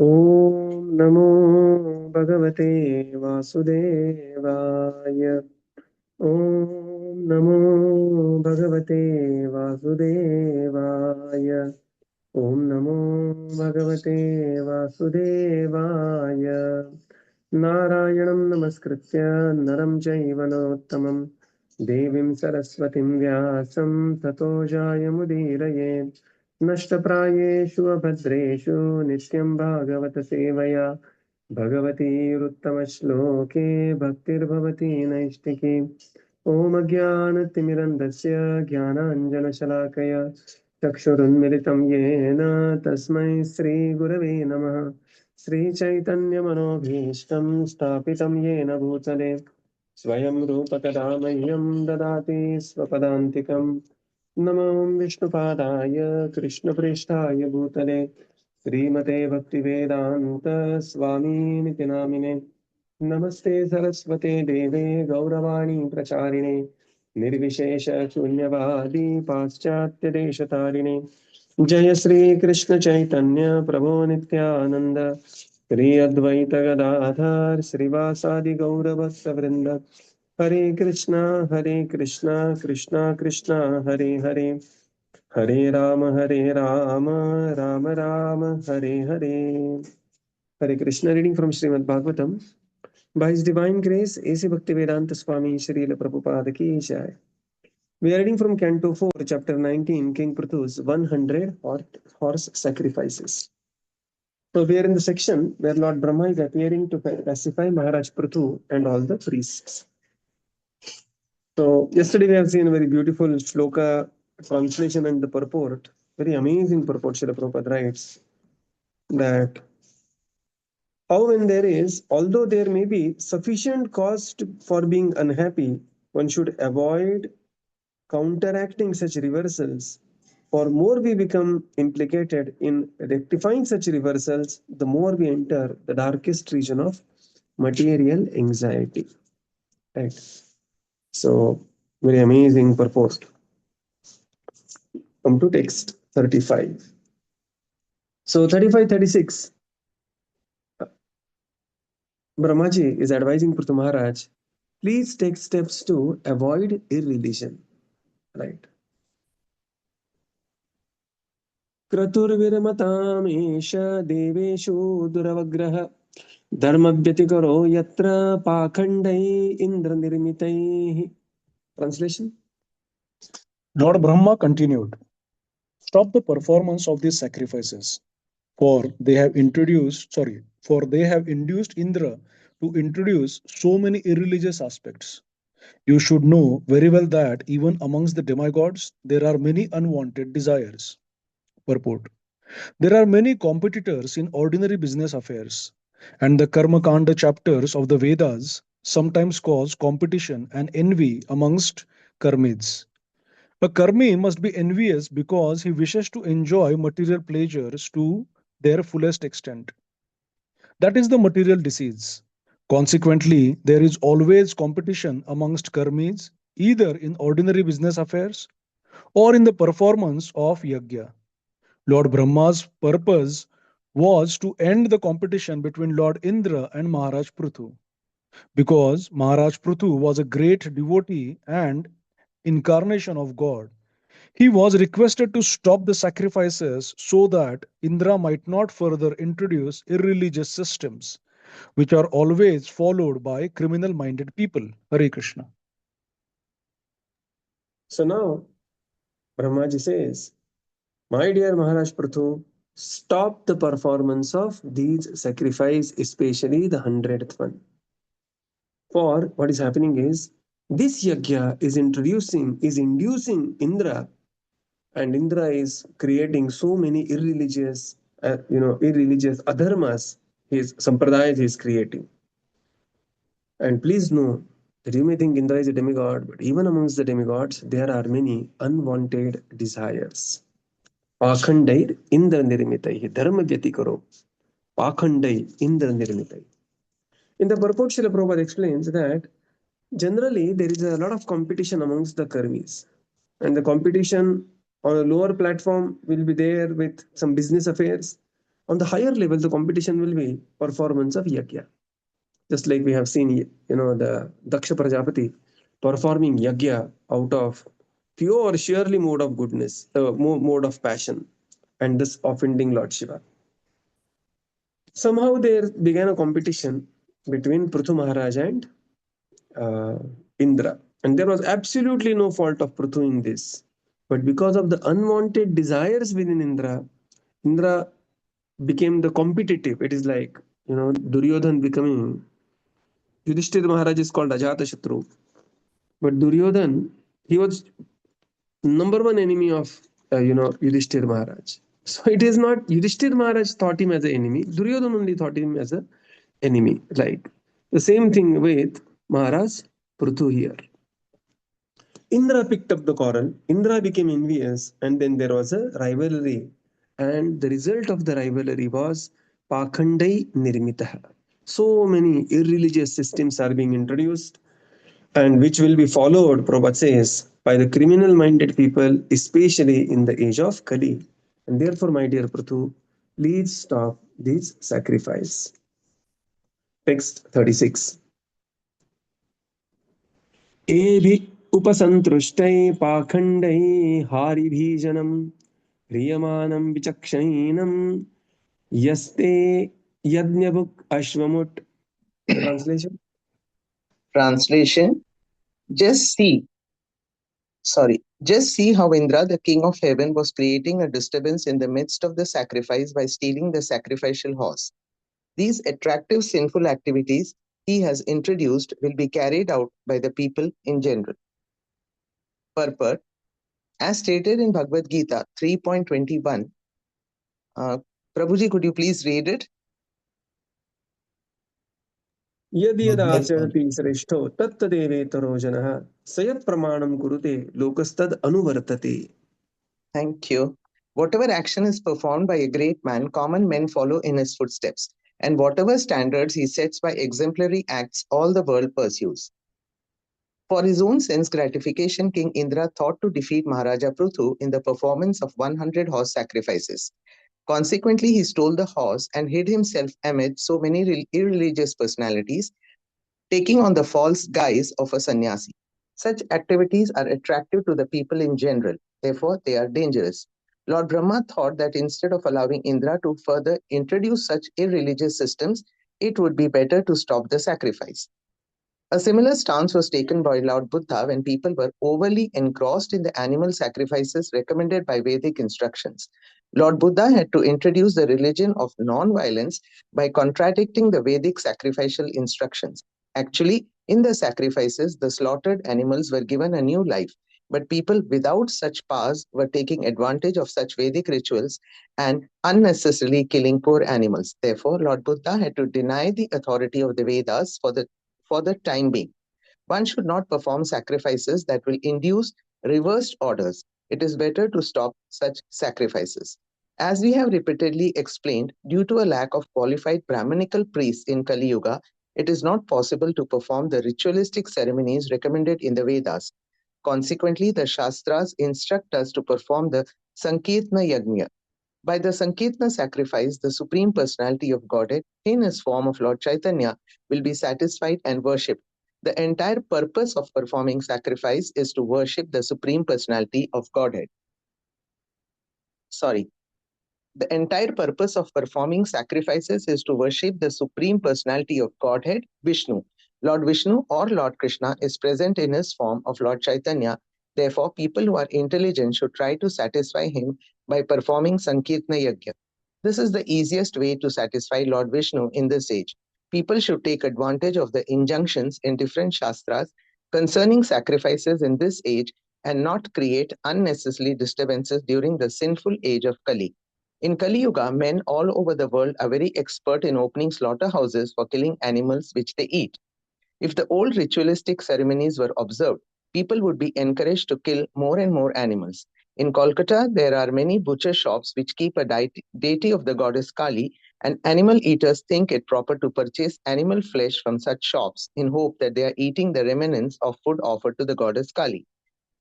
ॐ नमो भगवते वासुदेवाय। ॐ नमो भगवते वासुदेवाय। ॐ नमो भगवते वासुदेवाय। नारायणं नमस्कृत्य नरं चैव नरोत्तमं देवीं सरस्वतीं व्यासं ततो जायमुदीरयेत्। नष्टप्रायेषु अभद्रेषु नित्यं भागवत सेवया भगवतीरुत्तमश्लोके भक्तिर्भवति नैष्टिकी। ॐ अज्ञानतिमिरन्धस्य ज्ञानाञ्जनशलाकया चक्षुरुन्मिलितं येन तस्मै श्रीगुरवे नमः। श्रीचैतन्यमनोभीष्टं स्थापितं येन भूतले स्वयं रूपकदा मह्यं ददाति स्वपदान्तिकम्। नमो विष्णुपादाय कृष्णप्रेष्ठाय भूतले श्रीमते भक्तिवेदान्त स्वामीनिति नामिने। नमस्ते सरस्वते देवे गौरवाणी प्रचारिणे निर्विशेष शून्यवादी पाश्चात्य जय श्री कृष्ण चैतन्य प्रभो नित्यानंद श्री अद्वैत गदाधर श्रीवासादि गौर भक्त वृंद। हरे कृष्णा कृष्णा कृष्णा हरे हरे, हरे राम राम राम हरे हरे। हरे Krishna. Reading from Srimad Bhagavatam by his divine grace A.C. Bhaktivedanta Swami Srila Prabhupada ki jai. We are reading from Canto 4, Chapter 19, King Prithu's 100 horse sacrifices. So we are in the section where Lord Brahma is appearing to pacify Maharaj Prithu and all the priests. So yesterday we have seen a very beautiful shloka translation and the purport. Very amazing purport. Srila Prabhupada writes that how when there is, although there may be sufficient cause for being unhappy, one should avoid counteracting such reversals. For more we become implicated in rectifying such reversals, the more we enter the darkest region of material anxiety. Right. So, very amazing purpose. Come to text 35. So, 35, 36. Brahmaji is advising Prithu Maharaj, please take steps to avoid irreligion. Right. क्रतुर्विरमतामेष देवेषु दुरवग्रह धर्मव्यतिकरो यत्र पाखण्डै इन्द्रनिर्मितैः. Translation. Lord Brahma continued, stop the performance of these sacrifices, for they have induced Indra to introduce so many irreligious aspects. You should know very well that even amongst the demigods there are many unwanted desires. Purport. There are many competitors in ordinary business affairs, and the Karma Kanda chapters of the Vedas sometimes cause competition and envy amongst karmids. A karmi must be envious because he wishes to enjoy material pleasures to their fullest extent. That is the material disease. Consequently, there is always competition amongst karmis, either in ordinary business affairs or in the performance of yajna. Lord Brahma's purpose was to end the competition between Lord Indra and Maharaj Prithu. Because Maharaj Prithu was a great devotee and incarnation of God, he was requested to stop the sacrifices so that Indra might not further introduce irreligious systems, which are always followed by criminal minded people. Hare Krishna. So now Brahmaji says, my dear Maharaj Prithu, stop the performance of these sacrifice, especially the 100th one. For what is happening is this yajna is inducing Indra, and Indra is creating so many irreligious adharmas. His sampradayas he is creating. And please know that you may think Indra is a demigod, but even amongst the demigods, there are many unwanted desires. Pakhandair Indra nirmitai, dharma vyatikaro. Pakhandai Indra nirmitai. In the purport, Srila Prabhupada explains that generally there is a lot of competition amongst the karmis, and the competition on a lower platform will be there with some business affairs, On the higher level, the competition will be performance of yajna. Just like we have seen, the Daksha Prajapati performing yajna out of pure, sheerly mode of goodness, mode of passion, and thus offending Lord Shiva. Somehow there began a competition between Prithu Maharaj and uh, Indra. And there was absolutely no fault of Prithu in this. But because of the unwanted desires within Indra, Indra became the competitive. It is like, Duryodhan becoming, Yudhishthira Maharaj is called Ajata Shatru. But Duryodhan, he was number one enemy of, Yudhishthira Maharaj. So it is not Yudhishthira Maharaj thought him as an enemy. Duryodhan only thought him as an enemy. Like the same thing with Maharaj Prithu here. Indra picked up the quarrel. Indra became envious, and then there was a rivalry. And the result of the rivalry was Pakhandai Nirmitaha. So many irreligious systems are being introduced, and which will be followed, Prabhupada says, by the criminal minded people, especially in the age of Kali. And therefore, my dear Prathu, please stop this sacrifice. Text 36. एभि उपसन्तुष्टै पाखण्डै हारिभीजनं ह्रियमाणं विचक्षणीनं यस्ते यज्ञभुक् अश्वमुट्. Translation? Translation. Just see how Indra, the king of heaven, was creating a disturbance in the midst of the sacrifice by stealing the sacrificial horse. These attractive sinful activities he has introduced will be carried out by the people in general. Purport. As stated in Bhagavad Gita 3.21, Prabhuji, could you please read it? यदि यदाचरति श्रेष्ठो तत्तदेवेतरो जनः स यत् प्रमाणं कुरुते लोकस्तद् अनुवर्तते. Thank you. Whatever action is performed by a great man, common men follow in his footsteps, and whatever standards he sets by exemplary acts, all the world pursues. For his own sense gratification, King Indra thought to defeat Maharaja Prithu in the performance of 100 horse sacrifices. Consequently, he stole the horse and hid himself amid so many irreligious personalities, taking on the false guise of a sannyasi. Such activities are attractive to the people in general. Therefore, they are dangerous. Lord Brahma thought that instead of allowing Indra to further introduce such irreligious systems, it would be better to stop the sacrifice. A similar stance was taken by Lord Buddha when people were overly engrossed in the animal sacrifices recommended by Vedic instructions. Lord Buddha had to introduce the religion of non-violence by contradicting the Vedic sacrificial instructions. Actually, in the sacrifices, the slaughtered animals were given a new life, but people without such powers were taking advantage of such Vedic rituals and unnecessarily killing poor animals. Therefore, Lord Buddha had to deny the authority of the Vedas for the time being. One should not perform sacrifices that will induce reversed orders. It is better to stop such sacrifices. As we have repeatedly explained, due to a lack of qualified Brahmanical priests in Kali Yuga, it is not possible to perform the ritualistic ceremonies recommended in the Vedas. Consequently, the Shastras instruct us to perform the Sankirtana Yajna. By the Sankirtana sacrifice, the Supreme Personality of Godhead, in his form of Lord Chaitanya, will be satisfied and worshipped. The entire purpose of performing sacrifice is to worship the Supreme Personality of Godhead. The entire purpose of performing sacrifices is to worship the Supreme Personality of Godhead, Vishnu. Lord Vishnu or Lord Krishna is present in his form of Lord Chaitanya. Therefore, people who are intelligent should try to satisfy him by performing Sankirtana Yajna. This is the easiest way to satisfy Lord Vishnu in this age. People should take advantage of the injunctions in different Shastras concerning sacrifices in this age and not create unnecessary disturbances during the sinful age of Kali. In Kali Yuga, men all over the world are very expert in opening slaughterhouses for killing animals which they eat. If the old ritualistic ceremonies were observed, people would be encouraged to kill more and more animals. In Kolkata, there are many butcher shops which keep a deity of the goddess Kali, and animal eaters think it proper to purchase animal flesh from such shops in hope that they are eating the remnants of food offered to the goddess Kali.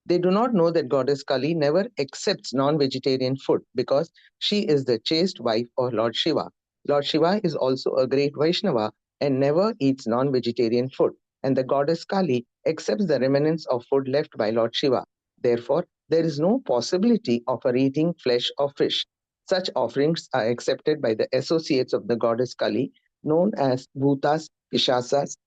They do not know that Goddess Kali never accepts non-vegetarian food because she is the chaste wife of Lord Shiva. Lord Shiva is also a great Vaishnava and never eats non-vegetarian food, and the Goddess Kali accepts the remnants of food left by Lord Shiva. Therefore, there is no possibility of her eating flesh or fish. Such offerings are accepted by the associates of the Goddess Kali, known as Bhutas, Pishasas,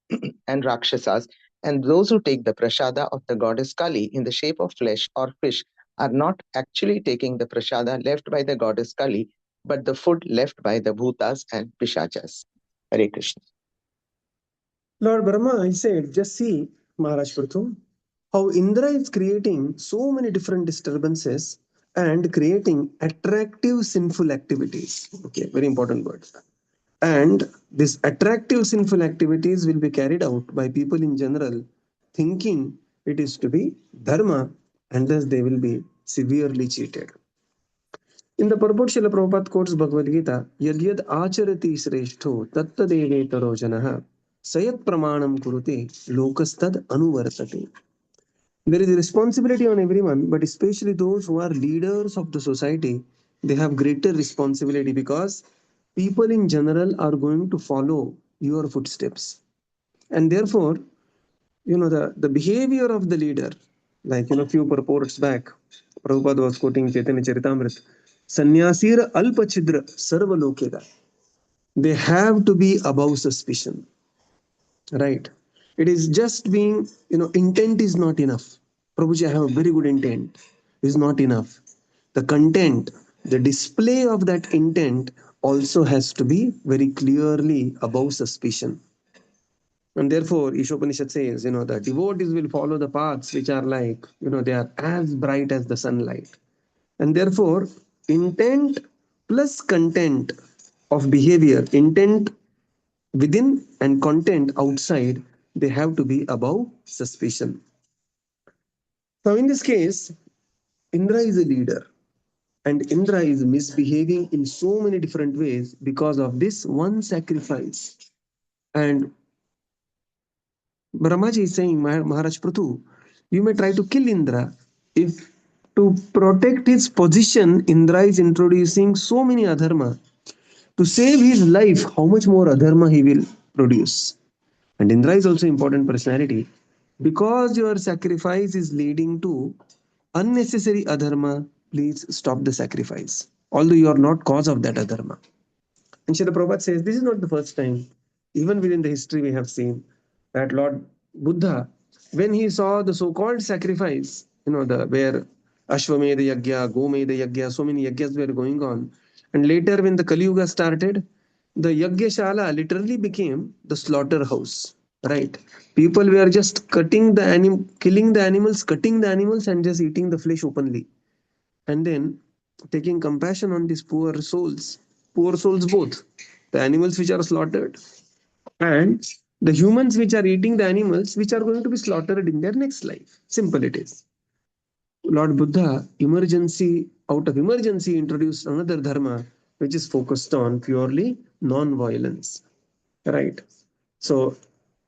and Rakshasas, and those who take the prasada of the goddess Kali in the shape of flesh or fish are not actually taking the prasada left by the goddess Kali, but the food left by the bhutas and pishachas. Hare Krishna. Lord Brahma, I said, just see, Maharaj Prathu, how Indra is creating so many different disturbances and creating attractive sinful activities. Okay, very important words. And these attractive sinful activities will be carried out by people in general, thinking it is to be dharma, and thus they will be severely cheated. In the purport, Srila Prabhupada quotes Bhagavad Gita, Yadyad acharati shrestho tattadevetaro janaha sayat pramanam kurute lokastad anuvartate. There is a responsibility on everyone, but especially those who are leaders of the society, they have greater responsibility because people in general are going to follow your footsteps. And therefore, the behavior of the leader, like, few purports back, Prabhupada was quoting Chaitanya Charitamrita, Sannyasir alpachidra sarva lokeda. They have to be above suspicion, right? It is just being, intent is not enough. Prabhuji, I have a very good intent, is not enough. The content, the display of that intent also has to be very clearly above suspicion. And therefore, Ishopanishad says, the devotees will follow the paths which are like, they are as bright as the sunlight. And therefore, intent plus content of behavior, intent within and content outside, they have to be above suspicion. Now, in this case, Indra is a leader, and Indra is misbehaving in so many different ways because of this one sacrifice. And Brahmaji is saying, Maharaj Prathu, you may try to kill Indra. If to protect his position, Indra is introducing so many adharma. To save his life, how much more adharma he will produce. And Indra is also important personality. Because your sacrifice is leading to unnecessary adharma, please stop the sacrifice. Although you are not cause of that adharma. And Srila Prabhupada says, this is not the first time. Even within the history we have seen that Lord Buddha, when he saw the so-called sacrifice, where Ashwamedha Yagya, Gomedha Yagya, so many yagyas were going on. And later when the Kali Yuga started, the Yagyashala literally became the slaughterhouse, right? People were just killing the animals and just eating the flesh openly. And then taking compassion on these poor souls both, the animals which are slaughtered and the humans which are eating the animals which are going to be slaughtered in their next life. Simple it is. Lord Buddha, out of emergency, introduced another dharma which is focused on purely non-violence. Right. So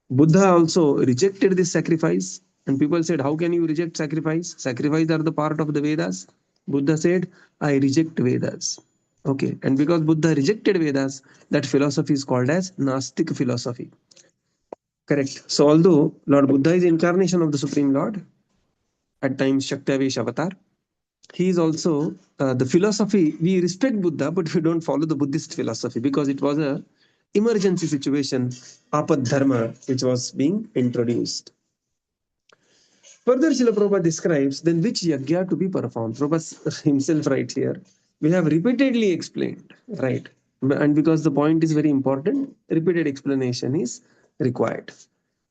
Buddha also rejected this sacrifice, and people said, how can you reject sacrifice? Sacrifice are the part of the Vedas. Buddha said, I reject Vedas. Okay. And because Buddha rejected Vedas, that philosophy is called as Nastic philosophy. Correct. So although Lord Buddha is incarnation of the Supreme Lord, at times Shaktavesh avatar, he is also the philosophy. We respect Buddha, but we don't follow the Buddhist philosophy because it was a emergency situation, apad dharma, which was being introduced. Further, Srila Prabhupada describes then which yagya to be performed. Prabhupada himself right here. We have repeatedly explained, right? And because the point is very important, repeated explanation is required.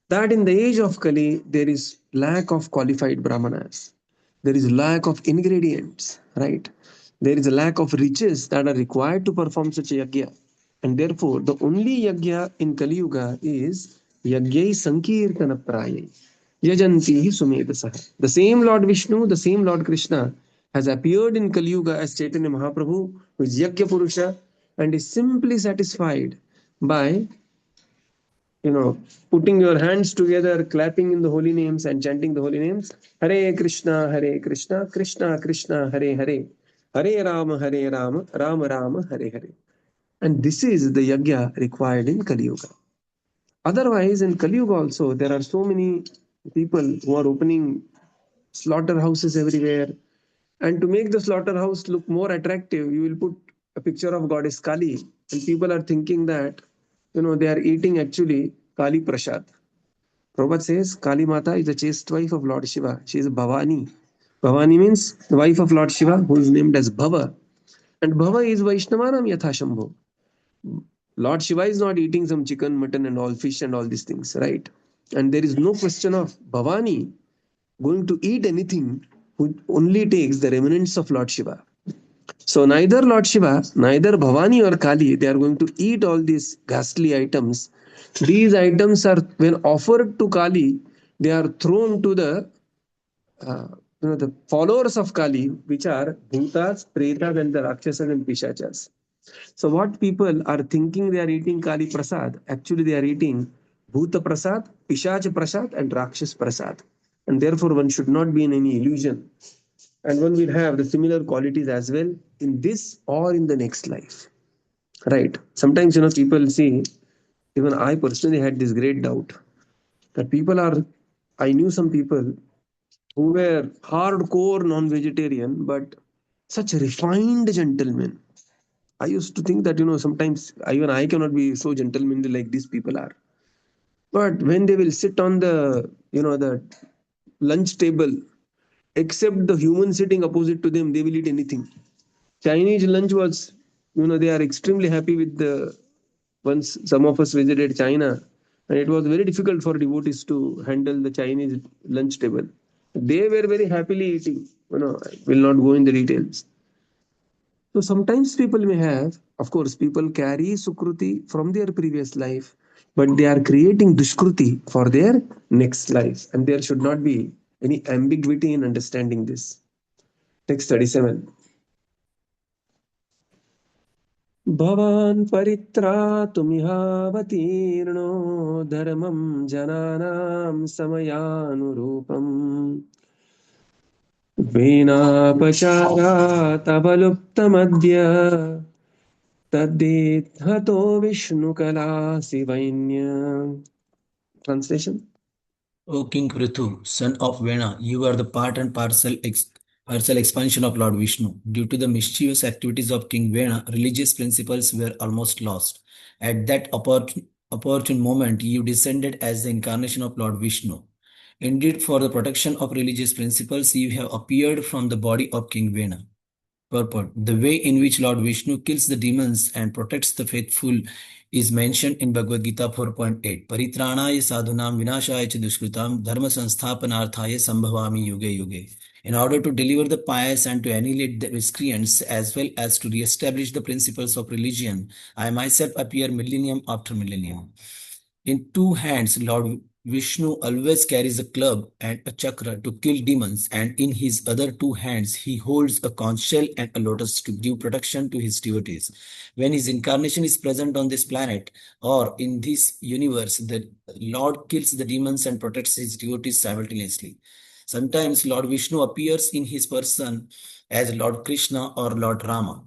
That in the age of Kali, there is lack of qualified brahmanas. There is lack of ingredients, right? There is a lack of riches that are required to perform such a yagya. And therefore, the only yagya in Kali Yuga is yagyai sankirtana prayai. Yajanti Sumedasah. The same Lord Vishnu, the same Lord Krishna has appeared in Kali Yuga as Chaitanya Mahaprabhu, who is Yagya Purusha, and is simply satisfied by putting your hands together, clapping in the holy names and chanting the holy names. Hare Krishna, Krishna Krishna, Hare Hare, Hare Rama, Rama Rama, Hare Hare. And this is the yajna required in Kali Yuga. Otherwise, in Kali Yuga also, there are so many people who are opening slaughterhouses everywhere. And to make the slaughterhouse look more attractive, you will put a picture of goddess Kali, and people are thinking that they are eating actually Kali Prasad. Prabhupada says Kali Mata is the chaste wife of Lord Shiva. She is Bhavani. Bhavani means the wife of Lord Shiva, who is named as Bhava. And Bhava is Vaishnavanam Yatha Shambho. Lord Shiva is not eating some chicken, mutton, and all fish and all these things, right? And there is no question of Bhavani going to eat anything who only takes the remnants of Lord Shiva. So neither Lord Shiva, neither Bhavani or Kali, they are going to eat all these ghastly items. These items are, when offered to Kali, they are thrown to the followers of Kali, which are Bhutas, Pretas, and the Rakshasas and Pishachas. So what people are thinking they are eating Kali Prasad, actually they are eating Bhuta Prasad, Pishach Prasad, and Rakshas Prasad. And therefore one should not be in any illusion. And one will have the similar qualities as well in this or in the next life. Right. Sometimes, people see, even I personally had this great doubt that I knew some people who were hardcore non-vegetarian, but such refined gentlemen. I used to think that, sometimes even I cannot be so gentlemanly like these people are. But when they will sit on the, the lunch table, except the human sitting opposite to them, they will eat anything. Chinese lunch was, they are extremely happy with once some of us visited China, and it was very difficult for devotees to handle the Chinese lunch table. They were very happily eating. I will not go in the details. So sometimes people may have, of course, people carry Sukruti from their previous life, but they are creating Dushkruti for their next life. And there should not be any ambiguity in understanding this. Text 37. Bhavan paritratumihavatirno dharmam jananam samayanurupam Venapachara tavaluptamadya tadethato vishnu sivainya. Translation. O King Prithu, son of Vena, you are the part and parcel expansion of Lord Vishnu. Due to the mischievous activities of King Vena, religious principles were almost lost. At that opportune moment, you descended as the incarnation of Lord Vishnu. Indeed, for the protection of religious principles, you have appeared from the body of King Vena. Purport. The way in which Lord Vishnu kills the demons and protects the faithful is mentioned in Bhagavad Gita 4.8. Paritranaya sadhunam vinashaya cha dushkritam dharma sansthapanarthaya sambhavami yuge yuge. In order to deliver the pious and to annihilate the miscreants as well as to re-establish the principles of religion, I myself appear millennium after millennium. In two hands, Lord Vishnu always carries a club and a chakra to kill demons, and in his other two hands, he holds a conch shell and a lotus to give protection to his devotees. When his incarnation is present on this planet or in this universe, the Lord kills the demons and protects his devotees simultaneously. Sometimes Lord Vishnu appears in his person as Lord Krishna or Lord Rama.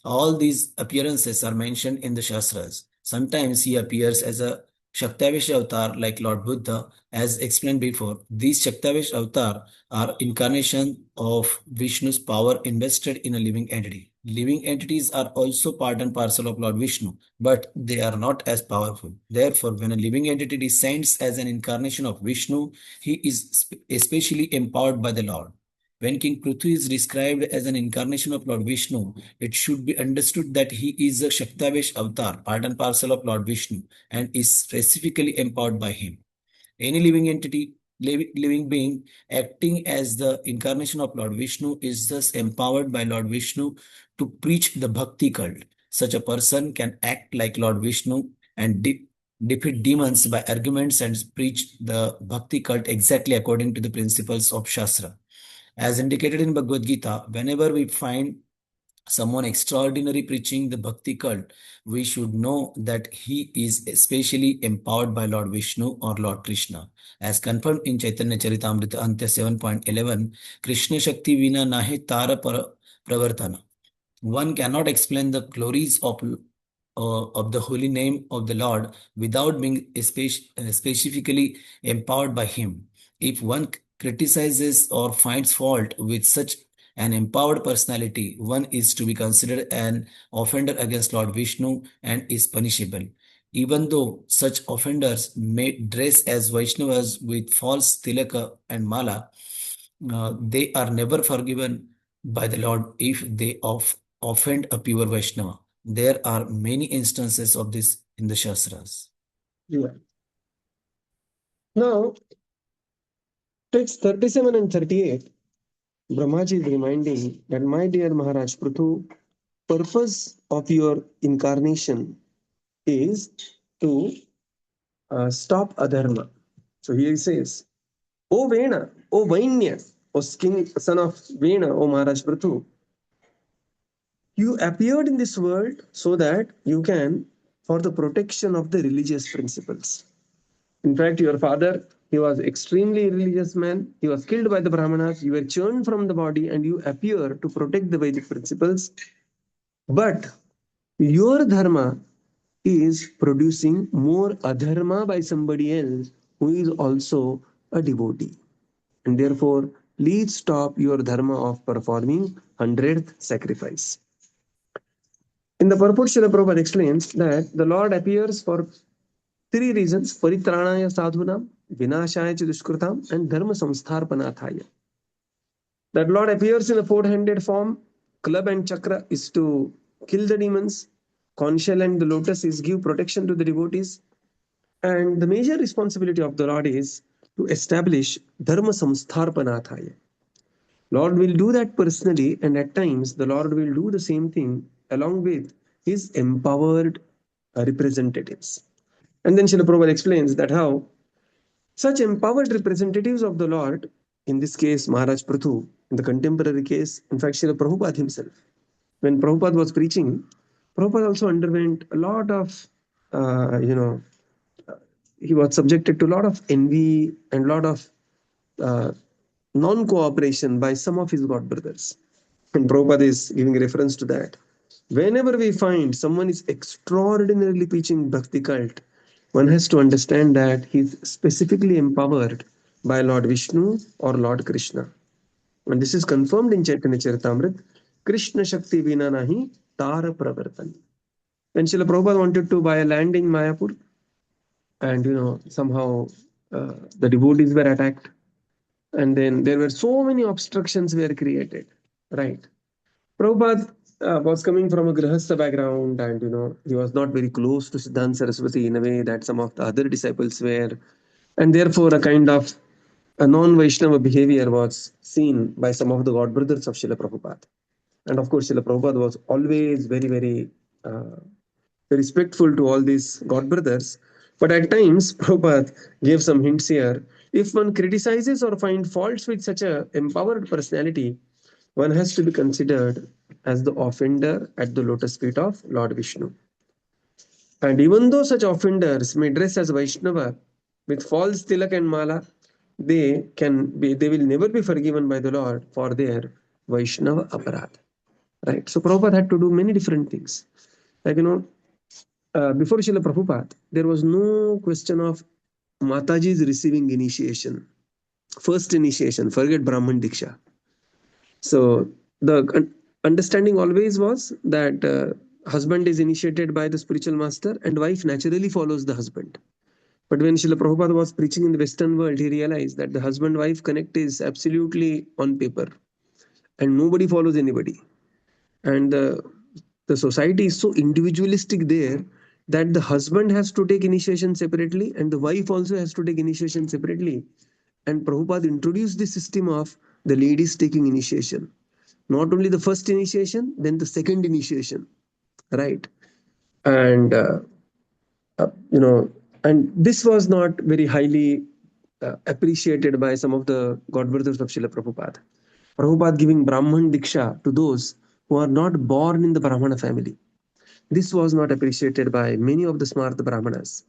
All these appearances are mentioned in the Shastras. Sometimes he appears as a Shaktavish avatar like Lord Buddha, as explained before. These Shaktavish avatar are incarnation of Vishnu's power invested in a living entity. Living entities are also part and parcel of Lord Vishnu, but they are not as powerful. Therefore, when a living entity descends as an incarnation of Vishnu, he is especially empowered by the Lord. When King Prithu is described as an incarnation of Lord Vishnu, it should be understood that he is a Shaktavesh avatar, part and parcel of Lord Vishnu, and is specifically empowered by him. Any living entity, living being acting as the incarnation of Lord Vishnu is thus empowered by Lord Vishnu to preach the Bhakti cult. Such a person can act like Lord Vishnu and defeat demons by arguments and preach the Bhakti cult exactly according to the principles of Shastra. As indicated in Bhagavad Gita, whenever we find someone extraordinary preaching the bhakti cult, we should know that he is especially empowered by Lord Vishnu or Lord Krishna. As confirmed in Chaitanya Charitamrita Antya 7.11, Krishna Shakti Vina Nahe Tara Pravartana. One cannot explain the glories of the holy name of the Lord without being specifically empowered by Him. If one criticizes or finds fault with such an empowered personality, one is to be considered an offender against Lord Vishnu and is punishable. Even though such offenders may dress as Vaishnavas with false tilaka and mala, they are never forgiven by the Lord if they offend a pure Vaishnava. There are many instances of this in the Shastras. Yeah. Now, text 37 and 38, Brahmaji is reminding that, my dear Maharaj Prithu, purpose of your incarnation is to stop adharma. So here he says, O Vena, O Vainya, O king, son of Vena, O Maharaj Prithu, you appeared in this world so that you can, for the protection of the religious principles. In fact, your father, he was extremely religious man. He was killed by the Brahmanas. You were churned from the body and you appear to protect the Vedic principles. But your dharma is producing more adharma by somebody else who is also a devotee. And therefore, please stop your dharma of performing 100th sacrifice. In the purport, Srila Prabhupada explains that the Lord appears for three reasons: paritranaya sadhunam, vinashaya cha dushkritam, and dharma samstharpanathaya. That Lord appears in a four-handed form. Club and chakra is to kill the demons. Conch shell and the lotus is give protection to the devotees. And the major responsibility of the Lord is to establish dharma samstharpanathaya. Lord will do that personally, and at times the Lord will do the same thing along with his empowered representatives. And then Srila Prabhupada explains that how such empowered representatives of the Lord, in this case Maharaj Prithu, in the contemporary case, in fact Srila Prabhupada himself, when Prabhupada was preaching, Prabhupada also underwent a lot of, he was subjected to a lot of envy and a lot of non-cooperation by some of his god brothers. And Prabhupada is giving reference to that. Whenever we find someone is extraordinarily preaching bhakti cult, one has to understand that he's specifically empowered by Lord Vishnu or Lord Krishna. And this is confirmed in Chaitanya Charitamrita, Krishna Shakti Vina Nahi Tara Pravartani. When Srila Prabhupada wanted to buy a land in Mayapur, and somehow the devotees were attacked, and then there were so many obstructions were created, right? Prabhupada was coming from a Grihastha background, and he was not very close to Siddhanta Saraswati in a way that some of the other disciples were, and therefore a kind of a non-Vaishnava behavior was seen by some of the god brothers of Srila Prabhupada. And of course, Srila Prabhupada was always very, very respectful to all these god brothers. But at times, Prabhupada gave some hints here. If one criticizes or finds faults with such a empowered personality, one has to be considered as the offender at the lotus feet of Lord Vishnu. And even though such offenders may dress as Vaishnava with false tilak and mala, they will never be forgiven by the Lord for their Vaishnava aparadha. Right? So Prabhupada had to do many different things. Like, before Srila Prabhupada, there was no question of Mataji's receiving initiation. First initiation, forget Brahman Diksha. So the understanding always was that husband is initiated by the spiritual master and wife naturally follows the husband. But when Srila Prabhupada was preaching in the Western world, he realized that the husband-wife connect is absolutely on paper and nobody follows anybody. And the society is so individualistic there that the husband has to take initiation separately and the wife also has to take initiation separately. And Prabhupada introduced the system of the ladies taking initiation. Not only the first initiation, then the second initiation, right? And, and this was not very highly appreciated by some of the god brothers of Srila Prabhupada. Prabhupada giving Brahman Diksha to those who are not born in the Brahmana family. This was not appreciated by many of the smart Brahmanas.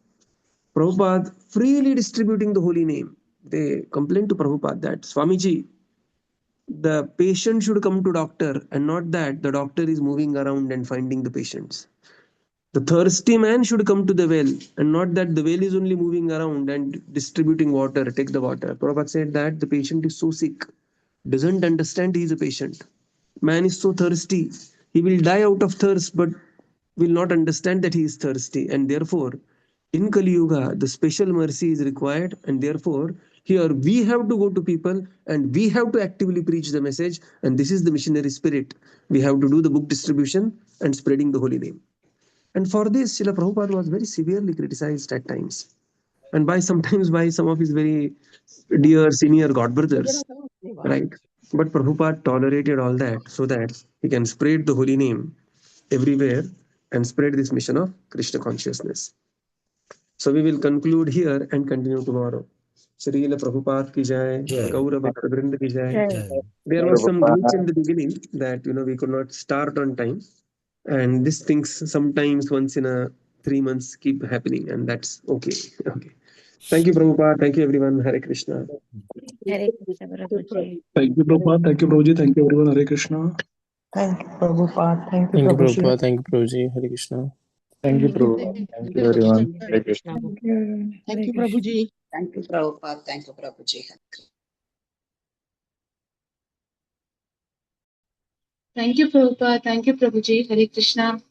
Prabhupada freely distributing the holy name. They complained to Prabhupada that Swamiji, the patient should come to doctor and not that the doctor is moving around and finding the patients. The thirsty man should come to the well and not that the well is only moving around and distributing water, take the water. Prabhupada said that the patient is so sick, doesn't understand he is a patient. Man is so thirsty, he will die out of thirst but will not understand that he is thirsty. And therefore, in Kali Yuga, the special mercy is required, and therefore, here we have to go to people and we have to actively preach the message. And this is the missionary spirit. We have to do the book distribution and spreading the holy name. And for this, Srila Prabhupada was very severely criticized at times. And sometimes by some of his very dear senior God brothers, right? But Prabhupada tolerated all that so that he can spread the holy name everywhere and spread this mission of Krishna consciousness. So we will conclude here and continue tomorrow. Srila Prabhupada ki jai, Gaura Bhakta Vrinda ki jai. There was some glitch in the beginning that we could not start on time. And these things sometimes once in 3 months keep happening, and that's okay. Okay. Thank you, Prabhupada. Thank you, everyone. Hare Krishna. Hare Krishna, Prabhuji. Thank you, Prabhupada. Thank you, Prabhuji. Thank you, everyone. Hare Krishna. Thank you, Prabhupada. Thank you, Thank you, Prabhuji. Prabhupada. Thank you, Prabhuji. Hare Krishna. Thank you, Prabhupada. Thank you, everyone. Hare Krishna. Thank you. Thank you, Hare Krishna. Prabhuji. Thank you, Prabhupada. Thank you, Prabhuji. Thank you, Prabhupada. Thank you, Prabhuji. Hare Krishna.